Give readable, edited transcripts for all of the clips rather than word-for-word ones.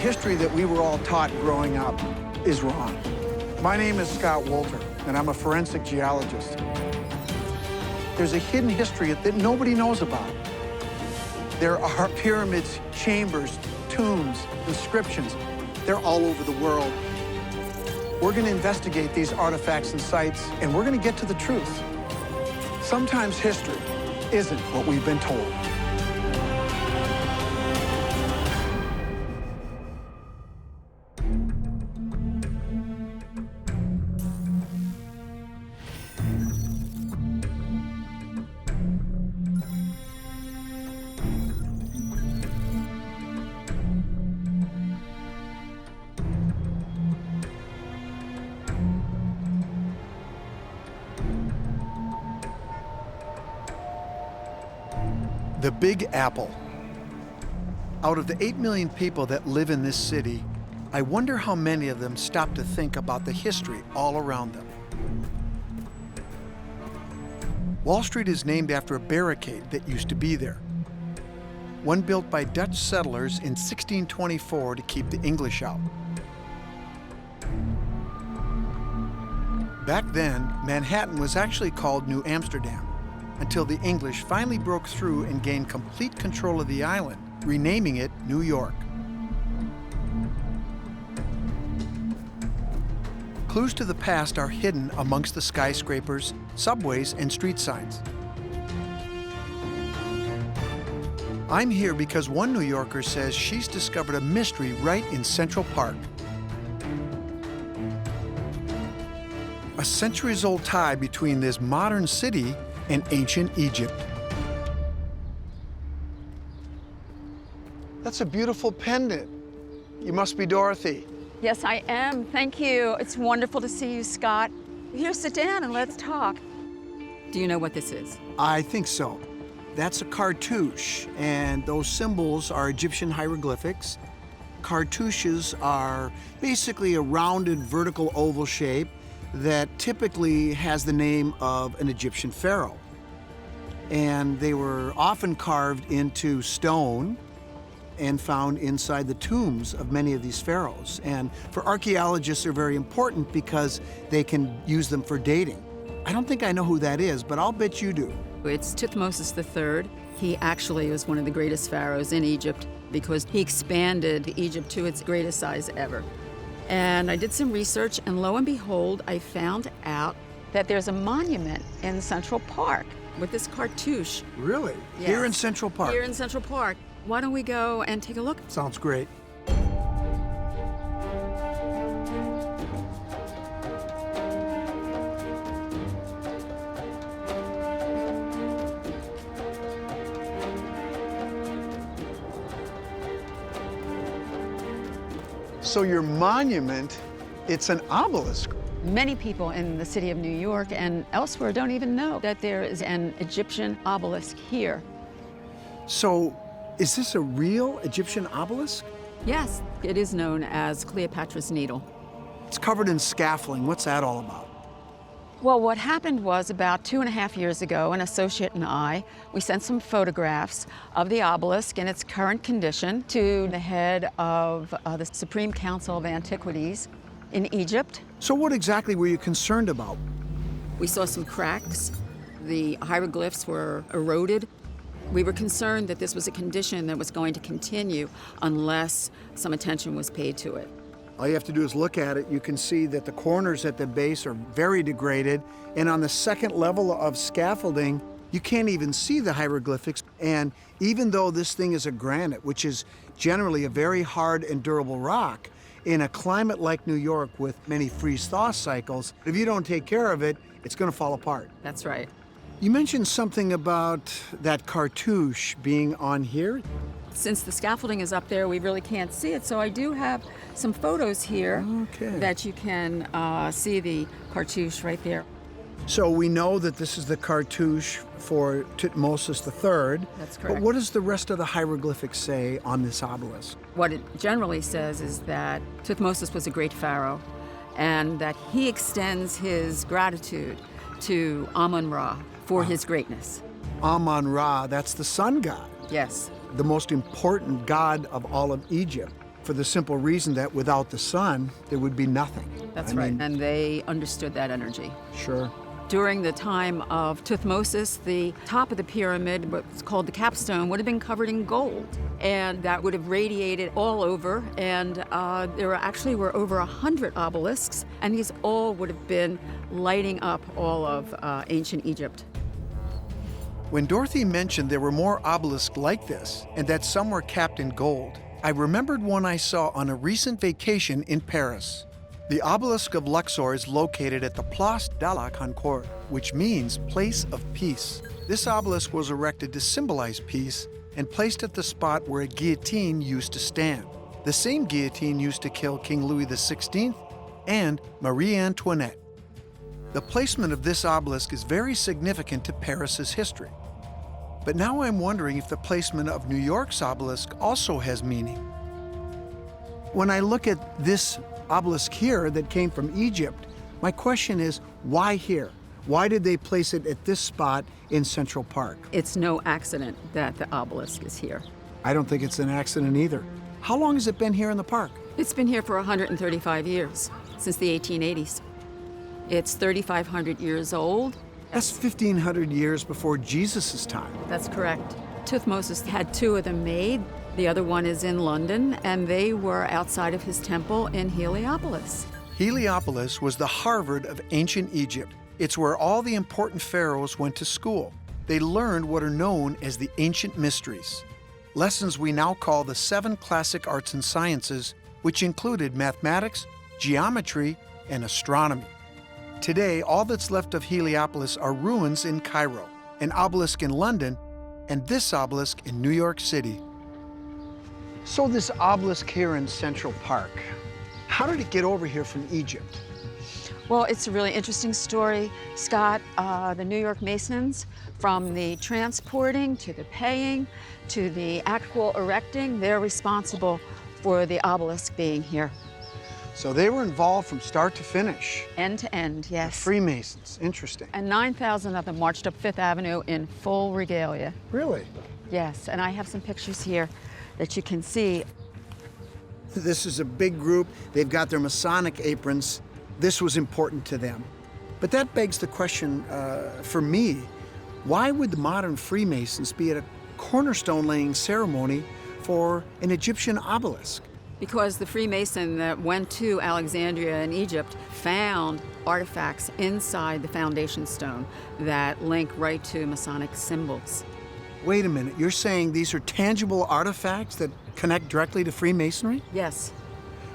history that we were all taught growing up is wrong. My name is Scott Wolter, and I'm a forensic geologist. There's a hidden history that nobody knows about. There are pyramids, chambers, tombs, inscriptions. They're all over the world. We're going to investigate these artifacts and sites, and we're going to get to the truth. Sometimes history isn't what we've been told. The Big Apple. Out of the 8 million people that live in this city, I wonder how many of them stop to think about the history all around them. Wall Street is named after a barricade that used to be there. One built by Dutch settlers in 1624 to keep the English out. Back then, Manhattan was actually called New Amsterdam, until the English finally broke through and gained complete control of the island, renaming it New York. Clues to the past are hidden amongst the skyscrapers, subways, and street signs. I'm here because one New Yorker says she's discovered a mystery right in Central Park. A centuries-old tie between this modern city and ancient Egypt. That's a beautiful pendant. You must be Dorothy. Yes, I am. Thank you. It's wonderful to see you, Scott. Here, sit down and let's talk. Do you know what this is? I think so. That's a cartouche, and those symbols are Egyptian hieroglyphics. Cartouches are basically a rounded vertical oval shape that typically has the name of an Egyptian pharaoh. And they were often carved into stone and found inside the tombs of many of these pharaohs. And for archaeologists, they're very important because they can use them for dating. I don't think I know who that is, but I'll bet you do. It's Thutmose III. He actually was one of the greatest pharaohs in Egypt because he expanded Egypt to its greatest size ever. And I did some research, and lo and behold, I found out that there's a monument in Central Park with this cartouche. Really? Yes. Here in Central Park? Here in Central Park. Why don't we go and take a look? Sounds great. So your monument, it's an obelisk. Many people in the city of New York and elsewhere don't even know that there is an Egyptian obelisk here. So is this a real Egyptian obelisk? Yes, it is known as Cleopatra's Needle. It's covered in scaffolding. What's that all about? Well, what happened was about 2.5 years ago, an associate and I, we sent some photographs of the obelisk in its current condition to the head of the Supreme Council of Antiquities in Egypt. So what exactly were you concerned about? We saw some cracks. The hieroglyphs were eroded. We were concerned that this was a condition that was going to continue unless some attention was paid to it. All you have to do is look at it. You can see that the corners at the base are very degraded. And on the second level of scaffolding, you can't even see the hieroglyphics. And even though this thing is a granite, which is generally a very hard and durable rock, in a climate like New York with many freeze-thaw cycles, if you don't take care of it, it's going to fall apart. That's right. You mentioned something about that cartouche being on here. Since the scaffolding is up there, we really can't see it. So I do have some photos here that you can see the cartouche right there. So we know that this is the cartouche for Thutmose III. That's correct. But what does the rest of the hieroglyphics say on this obelisk? What it generally says is that Thutmose was a great pharaoh and that he extends his gratitude to Amun-Ra for his greatness. Amun-Ra, that's the sun god. Yes. The most important god of all of Egypt. for the simple reason that without the sun, there would be nothing. That's I right. mean, And they understood that energy. sure. During the time of Thutmosis, the top of the pyramid, what's called the capstone, would have been covered in gold. And that would have radiated all over. And there actually were over 100 obelisks, and these all would have been lighting up all of ancient Egypt. When Dorothy mentioned there were more obelisks like this and that some were capped in gold, I remembered one I saw on a recent vacation in Paris. The obelisk of Luxor is located at the Place de la Concorde, which means place of peace. This obelisk was erected to symbolize peace and placed at the spot where a guillotine used to stand. The same guillotine used to kill King Louis XVI and Marie Antoinette. The placement of this obelisk is very significant to Paris's history. But now I'm wondering if the placement of New York's obelisk also has meaning. When I look at this obelisk here that came from Egypt, my question is, why here? Why did they place it at this spot in Central Park? It's no accident that the obelisk is here. I don't think it's an accident either. How long has it been here in the park? It's been here for 135 years, since the 1880s. It's 3,500 years old. That's 1,500 years before Jesus' time. That's correct. Thutmosis had two of them made. The other one is in London, and they were outside of his temple in Heliopolis. Heliopolis was the Harvard of ancient Egypt. It's where all the important pharaohs went to school. They learned what are known as the ancient mysteries, lessons we now call the 7 classic arts and sciences, which included mathematics, geometry, and astronomy. Today, all that's left of Heliopolis are ruins in Cairo, an obelisk in London, and this obelisk in New York City. So this obelisk here in Central Park, how did it get over here from Egypt? Well, it's a really interesting story, Scott. The New York Masons, from the transporting to the paying to the actual erecting, they're responsible for the obelisk being here. So they were involved from start to finish. End to end, yes. Freemasons, interesting. And 9,000 of them marched up Fifth Avenue in full regalia. Really? Yes, and I have some pictures here that you can see. This is a big group. They've got their Masonic aprons. This was important to them. But that begs the question for me, why would the modern Freemasons be at a cornerstone laying ceremony for an Egyptian obelisk? Because the Freemason that went to Alexandria in Egypt found artifacts inside the foundation stone that link right to Masonic symbols. Wait a minute, you're saying these are tangible artifacts that connect directly to Freemasonry? Yes.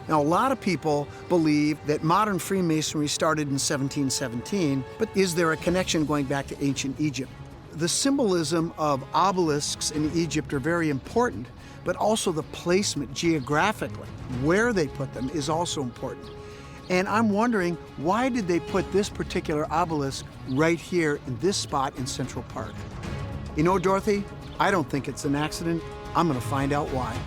Now, a lot of people believe that modern Freemasonry started in 1717, but is there a connection going back to ancient Egypt? The symbolism of obelisks in Egypt are very important, but also the placement geographically, where they put them, is also important. And I'm wondering, why did they put this particular obelisk right here in this spot in Central Park? You know, Dorothy, I don't think it's an accident. I'm gonna find out why.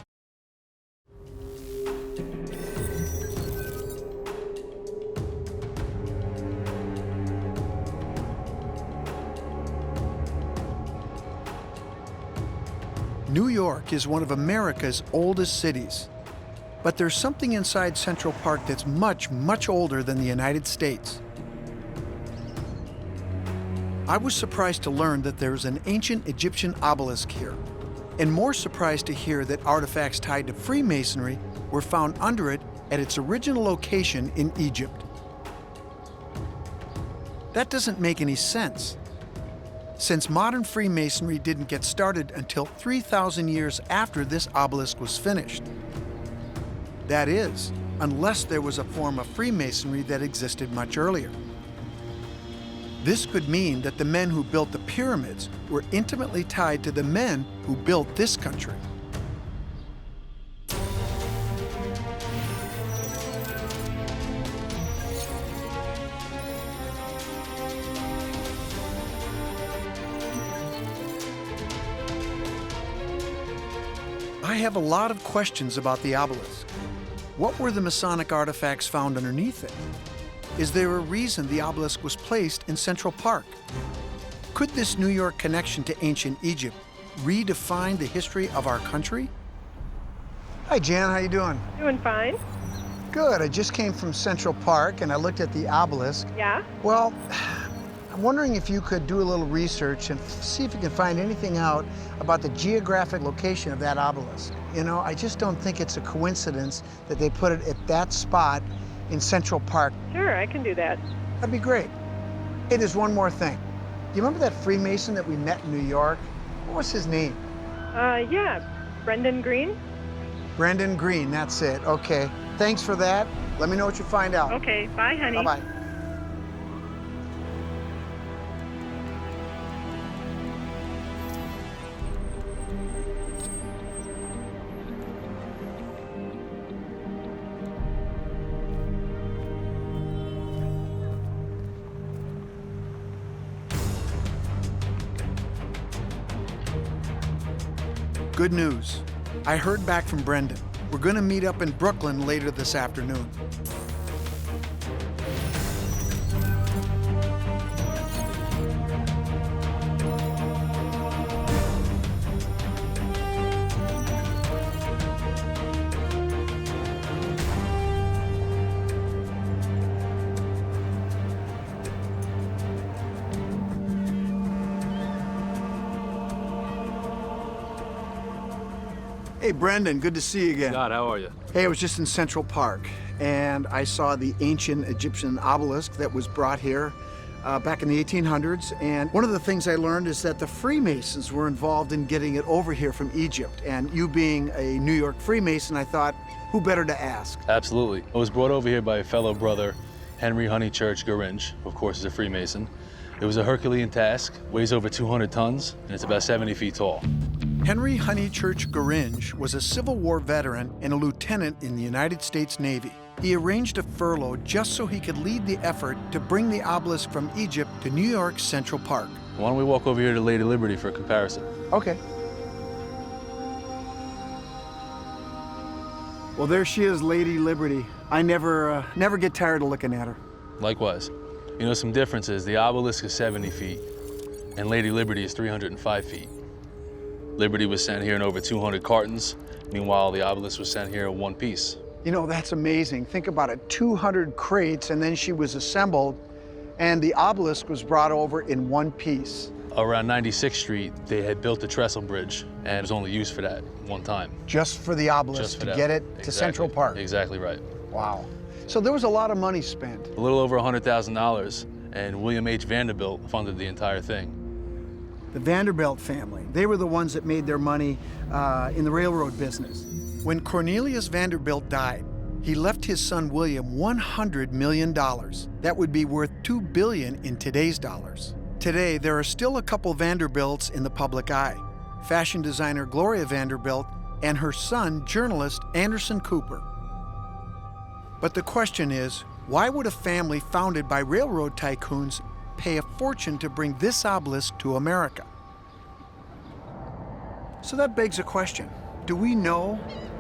New York is one of America's oldest cities, but there's something inside Central Park that's much, much older than the United States. I was surprised to learn that there's an ancient Egyptian obelisk here, and more surprised to hear that artifacts tied to Freemasonry were found under it at its original location in Egypt. That doesn't make any sense, since modern Freemasonry didn't get started until 3,000 years after this obelisk was finished. That is, unless there was a form of Freemasonry that existed much earlier. This could mean that the men who built the pyramids were intimately tied to the men who built this country. I have a lot of questions about the obelisk. What were the Masonic artifacts found underneath it? Is there a reason the obelisk was placed in Central Park? Could this New York connection to ancient Egypt redefine the history of our country? Hi, Jan. How you doing? Doing fine. Good. I just came from Central Park, and I looked at the obelisk. Yeah? Well, I'm wondering if you could do a little research and see if you can find anything out about the geographic location of that obelisk. You know, I just don't think it's a coincidence that they put it at that spot in Central Park. Sure, I can do that. That'd be great. Hey, there's one more thing. Do you remember that Freemason that we met in New York? What was his name? Yeah. Brendan Green? Brendan Green, that's it. Okay. Thanks for that. Let me know what you find out. Okay, bye, honey. Bye-bye. Good news. I heard back from Brendan. We're going to meet up in Brooklyn later this afternoon. Hey, Brendan, good to see you again. Scott, how are you? Hey, I was just in Central Park, and I saw the ancient Egyptian obelisk that was brought here back in the 1800s. And one of the things I learned is that the Freemasons were involved in getting it over here from Egypt. And you being a New York Freemason, I thought, who better to ask? Absolutely. I was brought over here by a fellow brother, Henry Honeychurch Garinge, of course, is a Freemason. It was a Herculean task, weighs over 200 tons, and it's about 70 feet tall. Henry Honeychurch Garinge was a Civil War veteran and a lieutenant in the United States Navy. He arranged a furlough just so he could lead the effort to bring the obelisk from Egypt to New York's Central Park. Why don't we walk over here to Lady Liberty for a comparison? Okay. Well, there she is, Lady Liberty. I never get tired of looking at her. Likewise. You know, some differences. The obelisk is 70 feet, and Lady Liberty is 305 feet. Liberty was sent here in over 200 cartons. Meanwhile, the obelisk was sent here in one piece. You know, that's amazing. Think about it, 200 crates, and then she was assembled, and the obelisk was brought over in one piece. Around 96th Street, they had built the trestle bridge, and it was only used for that one time. Just for the obelisk, Just for to that. get it to Exactly. Central Park. Exactly right. Wow. So there was a lot of money spent. A little over $100,000, and William H. Vanderbilt funded the entire thing. The Vanderbilt family, they were the ones that made their money in the railroad business. When Cornelius Vanderbilt died, he left his son William $100 million. That would be worth $2 billion in today's dollars. Today, there are still a couple Vanderbilts in the public eye. Fashion designer Gloria Vanderbilt and her son, journalist Anderson Cooper. But the question is, why would a family founded by railroad tycoons pay a fortune to bring this obelisk to America? So that begs a question. Do we know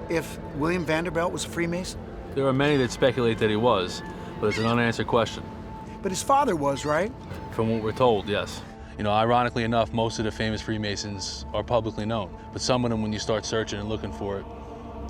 if William Vanderbilt was a Freemason? There are many that speculate that he was, but it's an unanswered question. But his father was, right? From what we're told, yes. You know, ironically enough, most of the famous Freemasons are publicly known, but some of them, when you start searching and looking for it,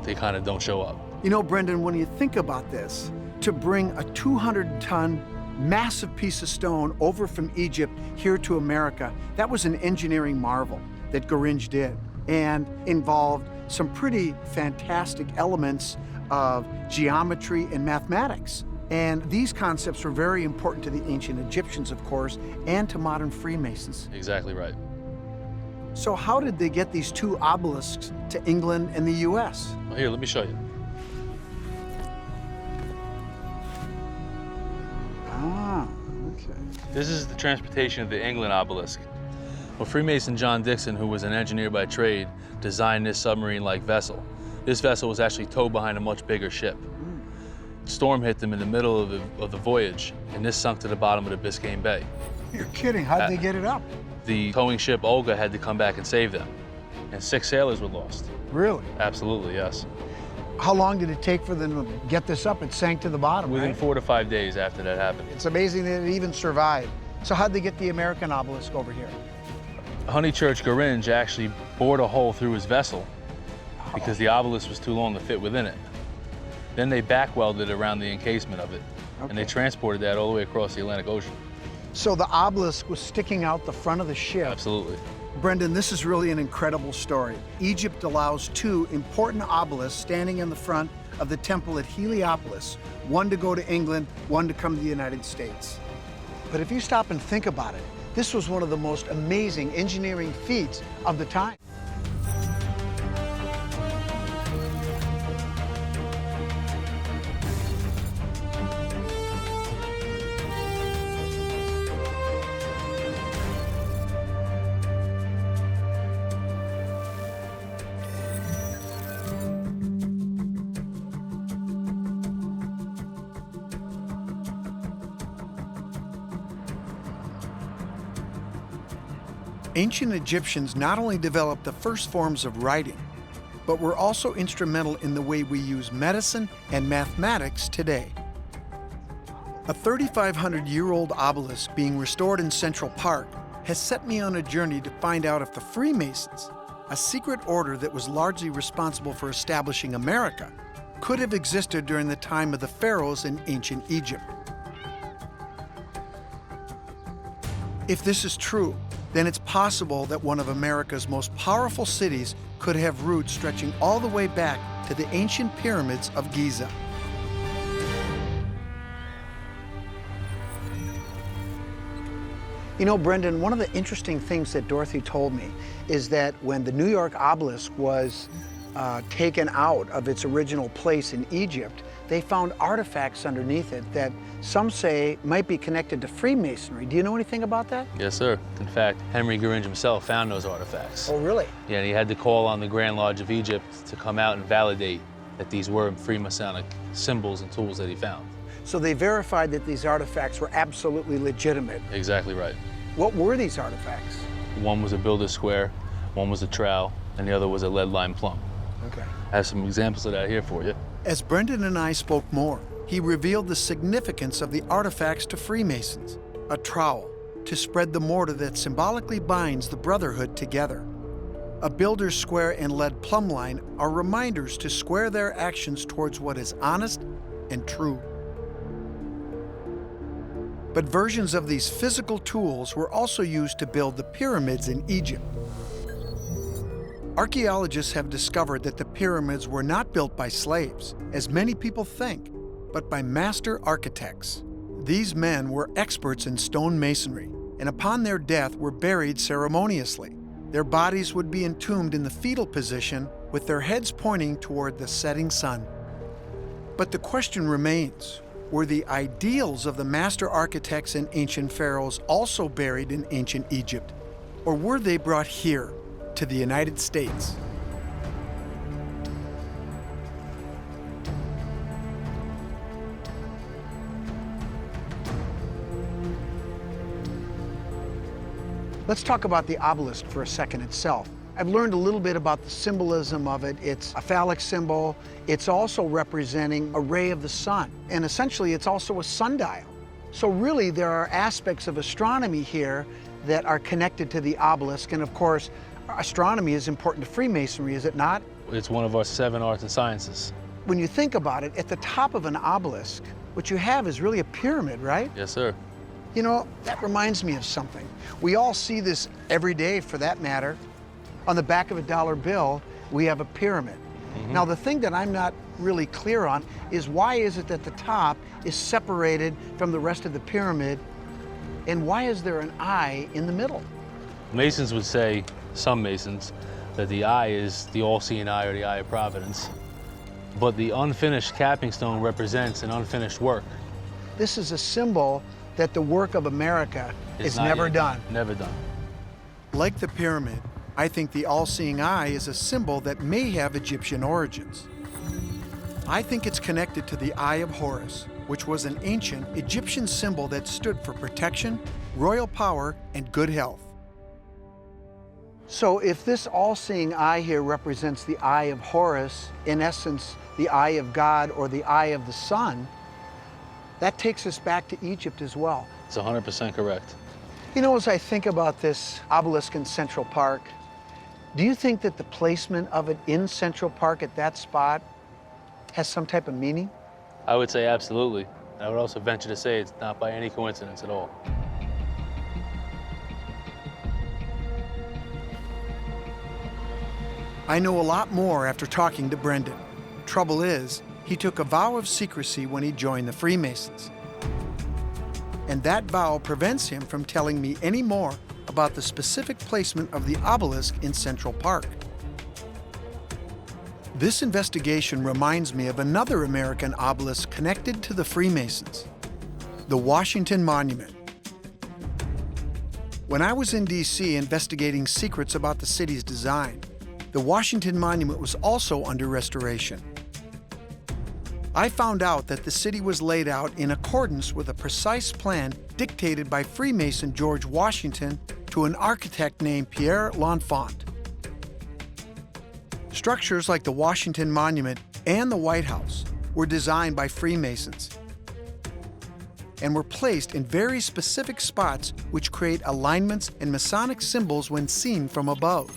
they kind of don't show up. You know, Brendan, when you think about this, to bring a 200-ton massive piece of stone over from Egypt here to America, that was an engineering marvel that Garinge did, and involved some pretty fantastic elements of geometry and mathematics. And these concepts were very important to the ancient Egyptians, of course, and to modern Freemasons. Exactly right. So how did they get these two obelisks to England and the US? Well, here, let me show you. Ah, okay. This is the transportation of the England obelisk. Well, Freemason John Dixon, who was an engineer by trade, designed this submarine-like vessel. This vessel was actually towed behind a much bigger ship. Storm hit them in the middle of the voyage, and this sunk to the bottom of the Biscayne Bay. You're kidding, how'd they get it up? The towing ship Olga had to come back and save them, and 6 sailors were lost. Really? Absolutely, yes. How long did it take for them to get this up? It sank to the bottom, Within right? 4 to 5 days after that happened. It's amazing that it even survived. So how'd they get the American obelisk over here? Honeychurch Garinge actually bored a hole through his vessel because the obelisk was too long to fit within it. Then they back welded around the encasement of it, and they transported that all the way across the Atlantic Ocean. So the obelisk was sticking out the front of the ship. Absolutely. Brendan, this is really an incredible story. Egypt allows two important obelisks standing in the front of the temple at Heliopolis, one to go to England, one to come to the United States. But if you stop and think about it, this was one of the most amazing engineering feats of the time. Ancient Egyptians not only developed the first forms of writing, but were also instrumental in the way we use medicine and mathematics today. A 3,500-year-old obelisk being restored in Central Park has set me on a journey to find out if the Freemasons, a secret order that was largely responsible for establishing America, could have existed during the time of the pharaohs in ancient Egypt. If this is true, then it's possible that one of America's most powerful cities could have roots stretching all the way back to the ancient pyramids of Giza. You know, Brendan, one of the interesting things that Dorothy told me is that when the New York obelisk was taken out of its original place in Egypt, they found artifacts underneath it that some say might be connected to Freemasonry. Do you know anything about that? Yes, sir. In fact, Henry Gringe himself found those artifacts. Oh, really? Yeah, and he had to call on the Grand Lodge of Egypt to come out and validate that these were Freemasonic symbols and tools that he found. So they verified that these artifacts were absolutely legitimate. Exactly right. What were these artifacts? One was a builder's square, one was a trowel, and the other was a lead-lined plum. Okay. I have some examples of that here for you. As Brendan and I spoke more, he revealed the significance of the artifacts to Freemasons. A trowel, to spread the mortar that symbolically binds the brotherhood together. A builder's square and lead plumb line are reminders to square their actions towards what is honest and true. But versions of these physical tools were also used to build the pyramids in Egypt. Archaeologists have discovered that the pyramids were not built by slaves, as many people think, but by master architects. These men were experts in stone masonry, and upon their death were buried ceremoniously. Their bodies would be entombed in the fetal position, with their heads pointing toward the setting sun. But the question remains, were the ideals of the master architects and ancient pharaohs also buried in ancient Egypt, or were they brought here, to the United States? Let's talk about the obelisk for a second itself. I've learned a little bit about the symbolism of it. It's a phallic symbol. It's also representing a ray of the sun, and essentially it's also a sundial. So really there are aspects of astronomy here that are connected to the obelisk, and of course astronomy is important to Freemasonry, is it not? It's one of our 7 arts and sciences. When you think about it, at the top of an obelisk, what you have is really a pyramid, right? Yes, sir. You know, that reminds me of something. We all see this every day, for that matter. On the back of a dollar bill, we have a pyramid. Now, the thing that I'm not really clear on is why is it that the top is separated from the rest of the pyramid, and why is there an eye in the middle? Masons would say, some Masons, that the eye is the all-seeing eye or the eye of providence. But the unfinished capping stone represents an unfinished work. This is a symbol that the work of America is never done. Never done. Like the pyramid, I think the all-seeing eye is a symbol that may have Egyptian origins. I think it's connected to the Eye of Horus, which was an ancient Egyptian symbol that stood for protection, royal power, and good health. So if this all-seeing eye here represents the Eye of Horus, in essence, the eye of God or the eye of the sun, that takes us back to Egypt as well. It's 100% correct. You know, as I think about this obelisk in Central Park, Do you think that the placement of it in Central Park at that spot has some type of meaning? I would say absolutely. I would also venture to say it's not by any coincidence at all. I know a lot more after talking to Brendan. Trouble is, he took a vow of secrecy when he joined the Freemasons. And that vow prevents him from telling me any more about the specific placement of the obelisk in Central Park. This investigation reminds me of another American obelisk connected to the Freemasons, the Washington Monument. When I was in D.C. investigating secrets about the city's design, the Washington Monument was also under restoration. I found out that the city was laid out in accordance with a precise plan dictated by Freemason George Washington to an architect named Pierre L'Enfant. Structures like the Washington Monument and the White House were designed by Freemasons and were placed in very specific spots which create alignments and Masonic symbols when seen from above.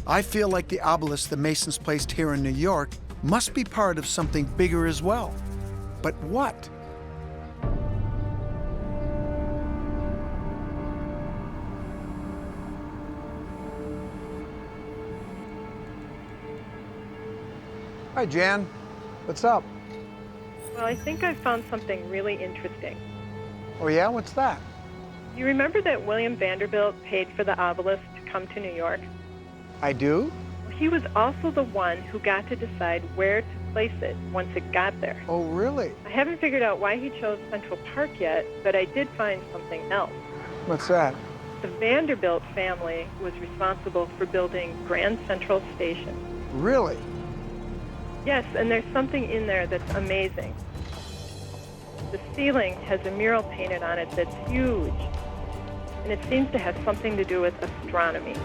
I feel like the obelisk the Masons placed here in New York must be part of something bigger as well. But what? Hi, Jan. What's up? Well, I think I found something really interesting. Oh, yeah? What's that? You remember that William Vanderbilt paid for the obelisk to come to New York? I do? He was also the one who got to decide where to place it once it got there. Oh, really? I haven't figured out why he chose Central Park yet, but I did find something else. What's that? The Vanderbilt family was responsible for building Grand Central Station. Really? Yes, and there's something in there that's amazing. The ceiling has a mural painted on it that's huge, and it seems to have something to do with astronomy.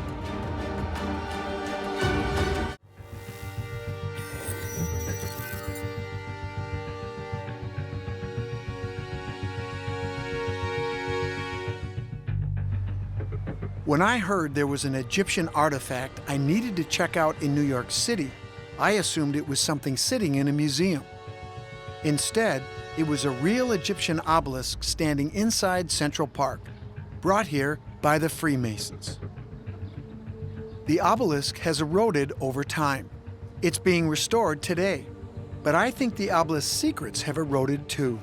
When I heard there was an Egyptian artifact I needed to check out in New York City, I assumed it was something sitting in a museum. Instead, it was a real Egyptian obelisk standing inside Central Park, brought here by the Freemasons. The obelisk has eroded over time. It's being restored today, but I think the obelisk's secrets have eroded too.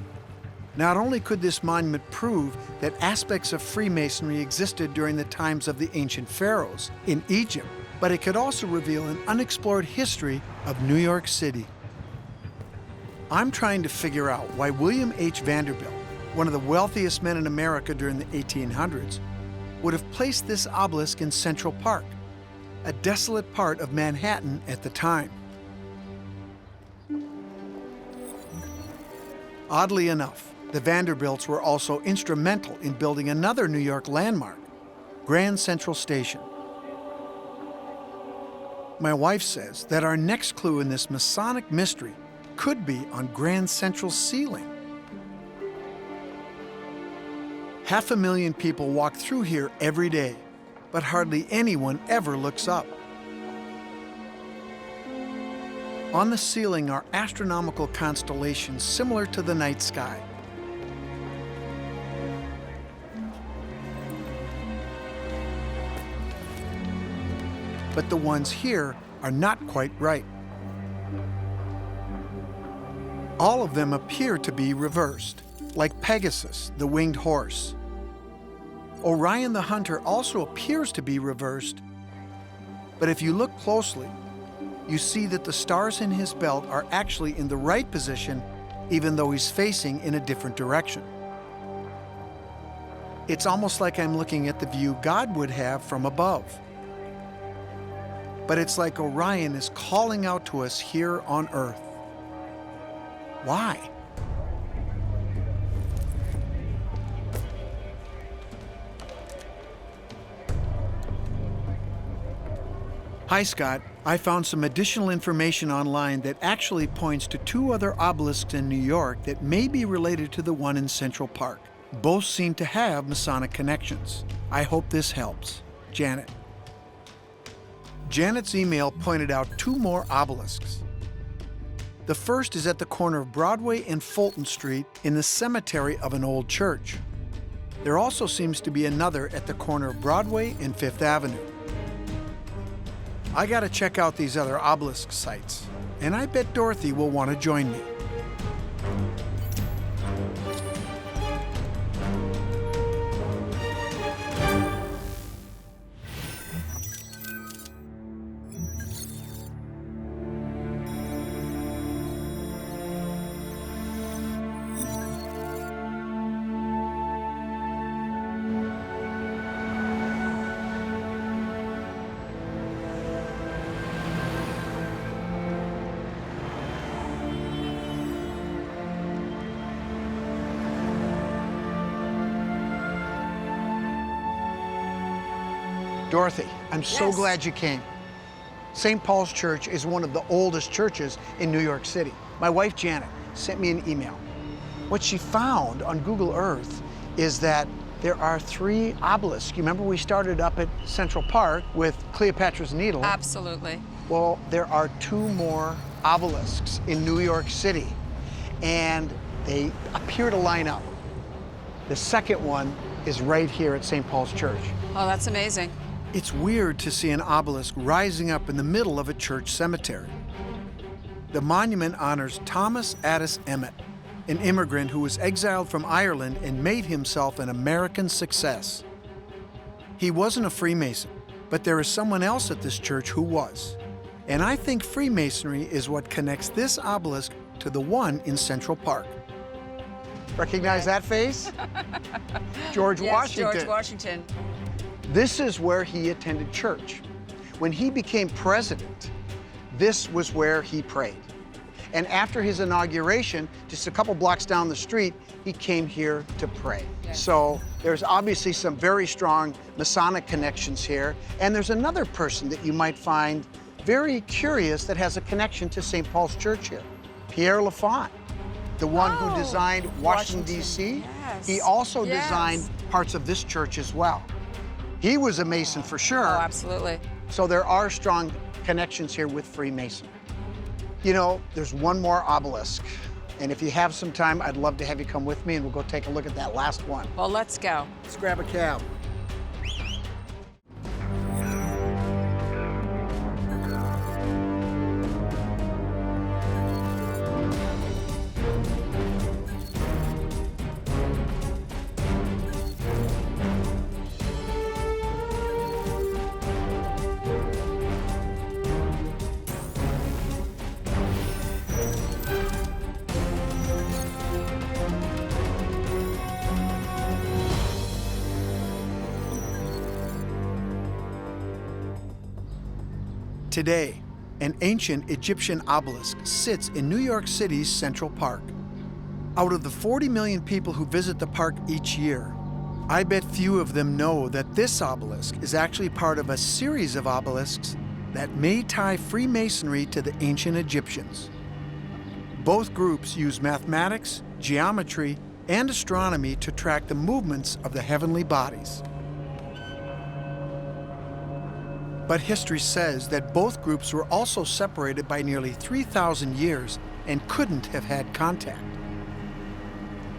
Not only could this monument prove that aspects of Freemasonry existed during the times of the ancient pharaohs in Egypt, but it could also reveal an unexplored history of New York City. I'm trying to figure out why William H. Vanderbilt, one of the wealthiest men in America during the 1800s, would have placed this obelisk in Central Park, a desolate part of Manhattan at the time. Oddly enough, the Vanderbilts were also instrumental in building another New York landmark, Grand Central Station. My wife says that our next clue in this Masonic mystery could be on Grand Central's ceiling. 500,000 people walk through here every day, but hardly anyone ever looks up. On the ceiling are astronomical constellations similar to the night sky. But the ones here are not quite right. All of them appear to be reversed, like Pegasus, the winged horse. Orion the hunter also appears to be reversed, but if you look closely, you see that the stars in his belt are actually in the right position, even though he's facing in a different direction. It's almost like I'm looking at the view God would have from above. But it's like Orion is calling out to us here on Earth. Why? Hi, Scott. I found some additional information online that actually points to two other obelisks in New York that may be related to the one in Central Park. Both seem to have Masonic connections. I hope this helps. Janet. Janet's email pointed out 2 more obelisks. The first is at the corner of Broadway and Fulton Street in the cemetery of an old church. There also seems to be another at the corner of Broadway and Fifth Avenue. I gotta check out these other obelisk sites, and I bet Dorothy will want to join me. Dorothy, I'm so Yes. glad you came. St. Paul's Church is one of the oldest churches in New York City. My wife, Janet, sent me an email. What she found on Google Earth is that there are 3 obelisks. You remember we started up at Central Park with Cleopatra's Needle? Absolutely. Well, there are 2 more obelisks in New York City, and they appear to line up. The second one is right here at St. Paul's Church. Oh, that's amazing. It's weird to see an obelisk rising up in the middle of a church cemetery. The monument honors Thomas Addis Emmet, an immigrant who was exiled from Ireland and made himself an American success. He wasn't a Freemason, but there is someone else at this church who was. And I think Freemasonry is what connects this obelisk to the one in Central Park. Recognize that face? George Washington. George Washington. This is where he attended church. When he became president, this was where he prayed. And after his inauguration, just a couple blocks down the street, he came here to pray. Yes. So there's obviously some very strong Masonic connections here. And there's another person that you might find very curious that has a connection to St. Paul's Church here, Pierre Lafont, the one who designed Washington, D.C. Yes. He also Yes. designed parts of this church as well. He was a Mason for sure. Oh, absolutely. So there are strong connections here with Freemasonry. You know, there's one more obelisk. And if you have some time, I'd love to have you come with me and we'll go take a look at that last one. Well, let's go. Let's grab a cab. Today, an ancient Egyptian obelisk sits in New York City's Central Park. Out of the 40 million people who visit the park each year, I bet few of them know that this obelisk is actually part of a series of obelisks that may tie Freemasonry to the ancient Egyptians. Both groups use mathematics, geometry, and astronomy to track the movements of the heavenly bodies. But history says that both groups were also separated by nearly 3,000 years and couldn't have had contact.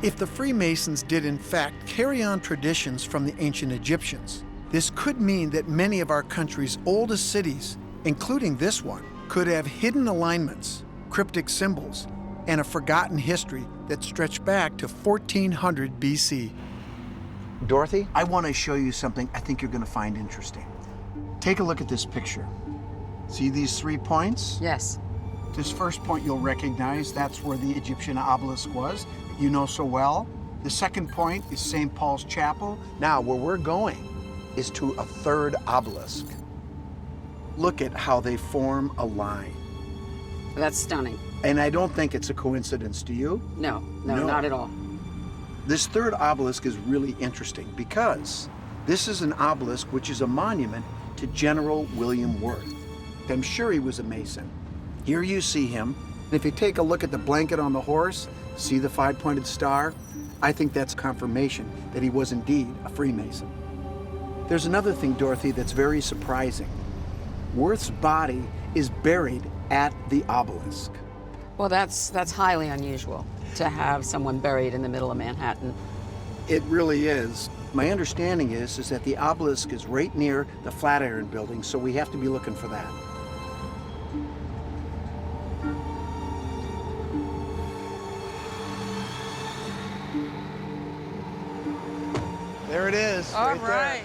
If the Freemasons did in fact carry on traditions from the ancient Egyptians, this could mean that many of our country's oldest cities, including this one, could have hidden alignments, cryptic symbols, and a forgotten history that stretched back to 1400 BC. Dorothy, I want to show you something I think you're going to find interesting. Take a look at this picture. See these 3 points? Yes. This first point you'll recognize, that's where the Egyptian obelisk was, that you know so well. The second point is St. Paul's Chapel. Now, where we're going is to a third obelisk. Look at how they form a line. That's stunning. And I don't think it's a coincidence, do you? No, No. not at all. This third obelisk is really interesting because this is an obelisk which is a monument to General William Worth. I'm sure he was a Mason. Here you see him. And if you take a look at the blanket on the horse, see the 5-pointed star? I think that's confirmation that he was indeed a Freemason. There's another thing, Dorothy, that's very surprising. Worth's body is buried at the obelisk. Well, that's highly unusual to have someone buried in the middle of Manhattan. It really is. My understanding is that the obelisk is right near the Flatiron Building, so we have to be looking for that. There it is. All right right.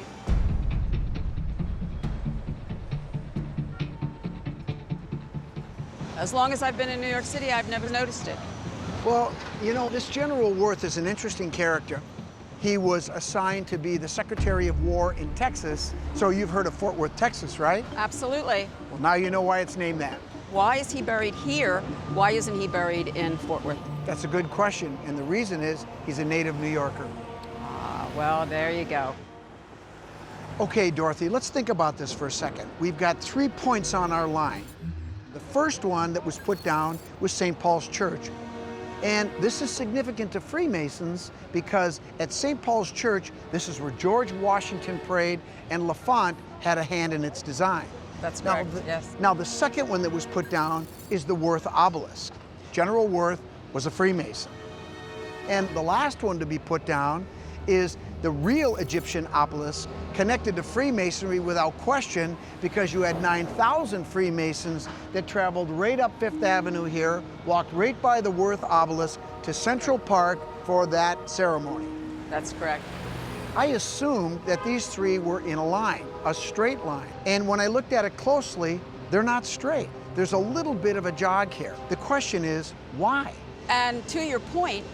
As long as I've been in New York City, I've never noticed it. Well, you know, this General Worth is an interesting character. He was assigned to be the Secretary of War in Texas, so you've heard of Fort Worth, Texas, right? Absolutely. Well, now you know why it's named that. Why is he buried here? Why isn't he buried in Fort Worth? That's a good question, and the reason is he's a native New Yorker. Well, there you go. Okay, Dorothy, let's think about this for a second. We've got 3 points on our line. The first one that was put down was St. Paul's Church. And this is significant to Freemasons because at St. Paul's Church, this is where George Washington prayed and L'Enfant had a hand in its design. That's correct, yes. Now, the second one that was put down is the Worth obelisk. General Worth was a Freemason. And the last one to be put down is the real Egyptian obelisk, connected to Freemasonry without question, because you had 9,000 Freemasons that traveled right up Fifth Avenue here, walked right by the Worth obelisk to Central Park for that ceremony. That's correct. I assumed that these 3 were in a line, a straight line. And when I looked at it closely, they're not straight. There's a little bit of a jog here. The question is, why? And to your point,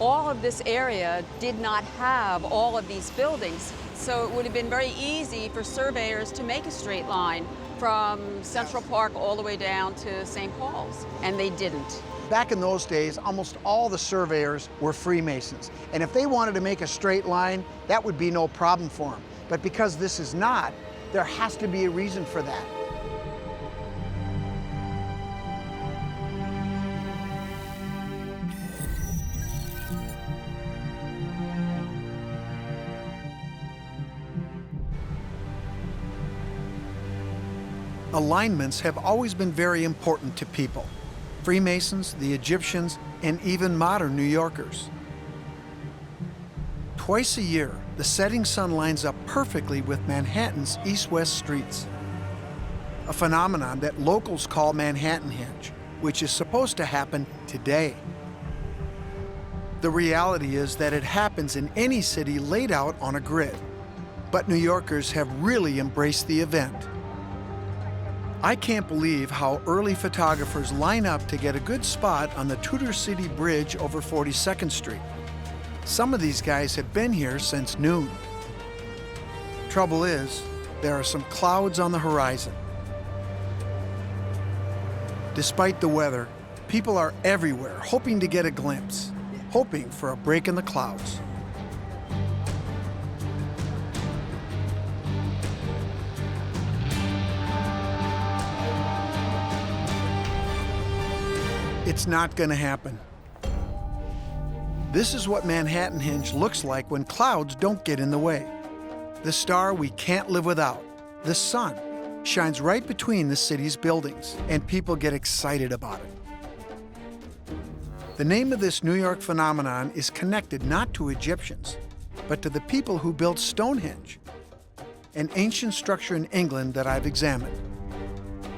all of this area did not have all of these buildings, so it would have been very easy for surveyors to make a straight line from Central Park all the way down to St. Paul's, and they didn't. Back in those days, almost all the surveyors were Freemasons, and if they wanted to make a straight line, that would be no problem for them. But because this is not, there has to be a reason for that. Alignments have always been very important to people. Freemasons, the Egyptians, and even modern New Yorkers. Twice a year, the setting sun lines up perfectly with Manhattan's east-west streets. A phenomenon that locals call Manhattanhenge, which is supposed to happen today. The reality is that it happens in any city laid out on a grid. But New Yorkers have really embraced the event. I can't believe how early photographers line up to get a good spot on the Tudor City Bridge over 42nd Street. Some of these guys have been here since noon. Trouble is, there are some clouds on the horizon. Despite the weather, people are everywhere hoping to get a glimpse, hoping for a break in the clouds. It's not going to happen. This is what Manhattanhenge looks like when clouds don't get in the way. The star we can't live without, the sun, shines right between the city's buildings, and people get excited about it. The name of this New York phenomenon is connected not to Egyptians, but to the people who built Stonehenge, an ancient structure in England that I've examined.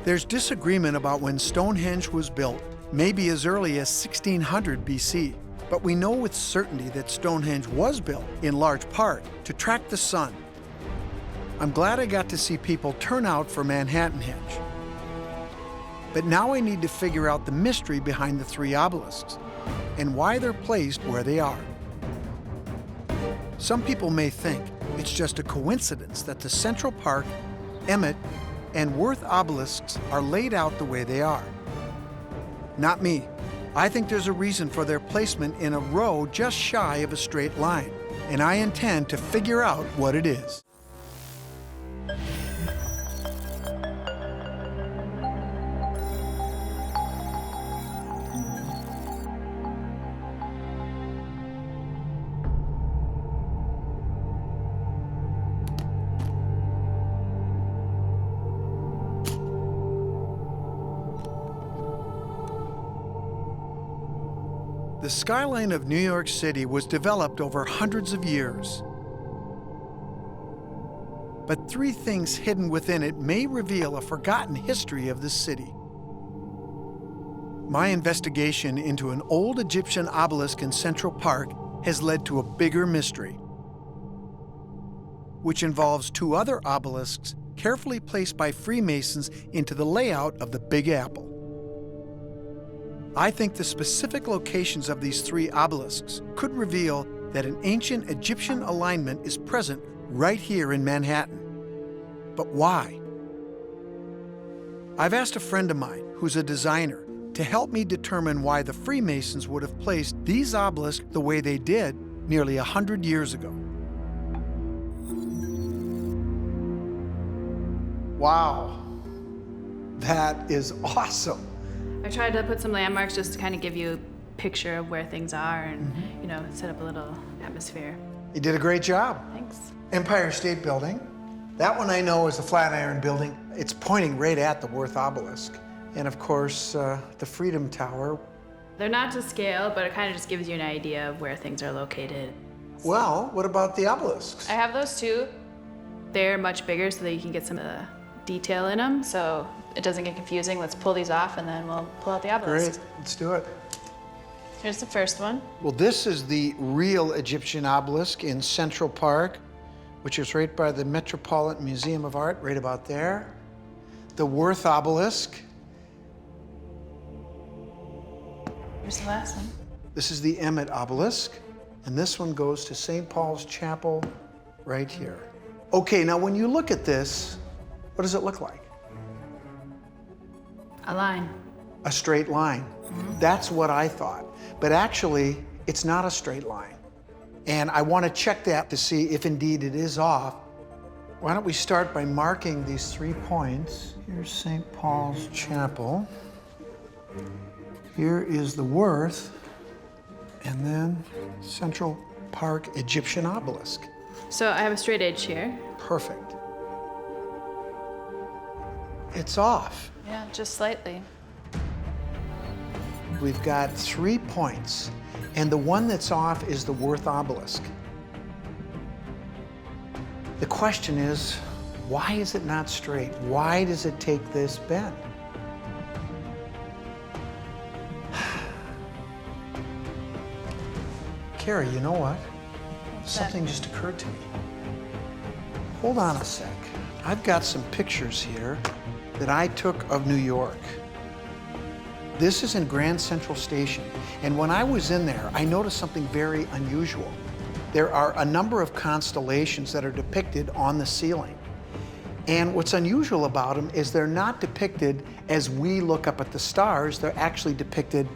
There's disagreement about when Stonehenge was built, maybe as early as 1600 BC, but we know with certainty that Stonehenge was built, in large part, to track the sun. I'm glad I got to see people turn out for Manhattanhenge. But now I need to figure out the mystery behind the 3 obelisks and why they're placed where they are. Some people may think it's just a coincidence that the Central Park, Emmett, and Worth obelisks are laid out the way they are. Not me. I think there's a reason for their placement in a row just shy of a straight line, and I intend to figure out what it is. The skyline of New York City was developed over hundreds of years. But three things hidden within it may reveal a forgotten history of this city. My investigation into an old Egyptian obelisk in Central Park has led to a bigger mystery, which involves two other obelisks carefully placed by Freemasons into the layout of the Big Apple. I think the specific locations of these three obelisks could reveal that an ancient Egyptian alignment is present right here in Manhattan. But why? I've asked a friend of mine who's a designer to help me determine why the Freemasons would have placed these obelisks the way they did nearly 100 years ago. Wow, that is awesome. I tried to put some landmarks just to kind of give you a picture of where things are and, you know, set up a little atmosphere. You did a great job. Thanks. Empire State Building. That one I know is the Flatiron Building. It's pointing right at the Worth Obelisk. And of course, the Freedom Tower. They're not to scale, but it kind of just gives you an idea of where things are located. Well, what about the obelisks? I have those too. They're much bigger so that you can get some of the detail in them, so it doesn't get confusing. Let's pull these off and then we'll pull out the obelisk. Great, let's do it. Here's the first one. Well, this is the real Egyptian obelisk in Central Park, which is right by the Metropolitan Museum of Art, right about there. The Worth Obelisk. Here's the last one. This is the Emmett Obelisk, and this one goes to St. Paul's Chapel right here. Okay, now when you look at this, what does it look like? A line. A straight line. That's what I thought. But actually, it's not a straight line. And I want to check that to see if indeed it is off. Why don't we start by marking these 3 points. Here's St. Paul's Chapel. Here is the Worth, and then Central Park Egyptian obelisk. So I have a straight edge here. Perfect. It's off. Yeah, just slightly. We've got 3 points, and the one that's off is the Worth obelisk. The question is, why is it not straight? Why does it take this bend? Carrie, you know what? Something just occurred to me. Hold on a sec. I've got some pictures here that I took of New York. This is in Grand Central Station, and when I was in there, I noticed something very unusual. There are a number of constellations that are depicted on the ceiling. And what's unusual about them is they're not depicted as we look up at the stars, they're actually depicted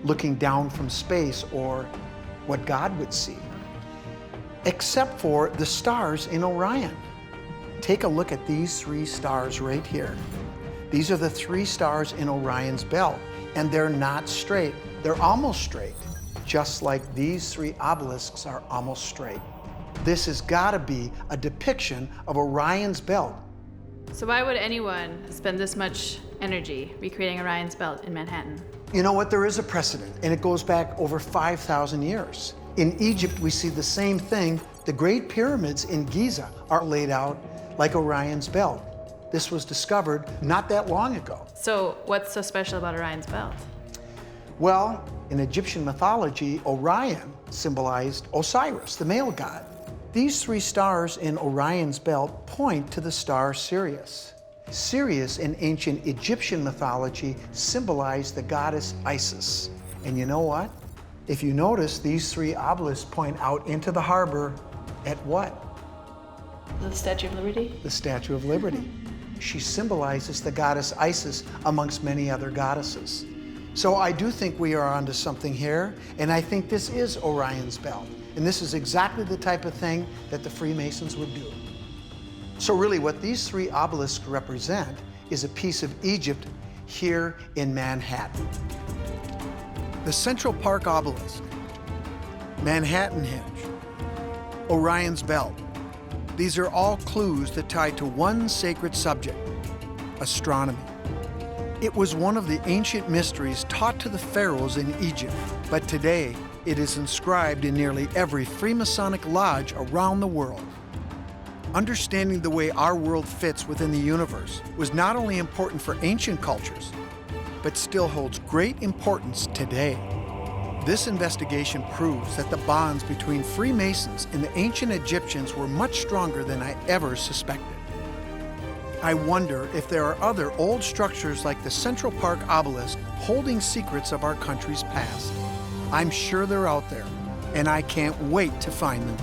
looking down from space, or what God would see, except for the stars in Orion. Take a look at these 3 stars right here. These are the 3 stars in Orion's belt, and they're not straight. They're almost straight, just like these 3 obelisks are almost straight. This has got to be a depiction of Orion's belt. So why would anyone spend this much energy recreating Orion's belt in Manhattan? You know what? There is a precedent, and it goes back over 5,000 years. In Egypt, we see the same thing. The Great Pyramids in Giza are laid out like Orion's belt. This was discovered not that long ago. So what's so special about Orion's belt? Well, in Egyptian mythology, Orion symbolized Osiris, the male god. These 3 stars in Orion's belt point to the star Sirius. Sirius in ancient Egyptian mythology symbolized the goddess Isis. And you know what? If you notice, these 3 obelisks point out into the harbor at what? The Statue of Liberty? The Statue of Liberty. She symbolizes the goddess Isis amongst many other goddesses. So I do think we are onto something here, and I think this is Orion's belt. And this is exactly the type of thing that the Freemasons would do. So really what these 3 obelisks represent is a piece of Egypt here in Manhattan. The Central Park Obelisk, Manhattanhenge, Orion's Belt. These are all clues that tie to one sacred subject, astronomy. It was one of the ancient mysteries taught to the pharaohs in Egypt, but today it is inscribed in nearly every Freemasonic lodge around the world. Understanding the way our world fits within the universe was not only important for ancient cultures, but still holds great importance today. This investigation proves that the bonds between Freemasons and the ancient Egyptians were much stronger than I ever suspected. I wonder if there are other old structures like the Central Park obelisk holding secrets of our country's past. I'm sure they're out there, and I can't wait to find them.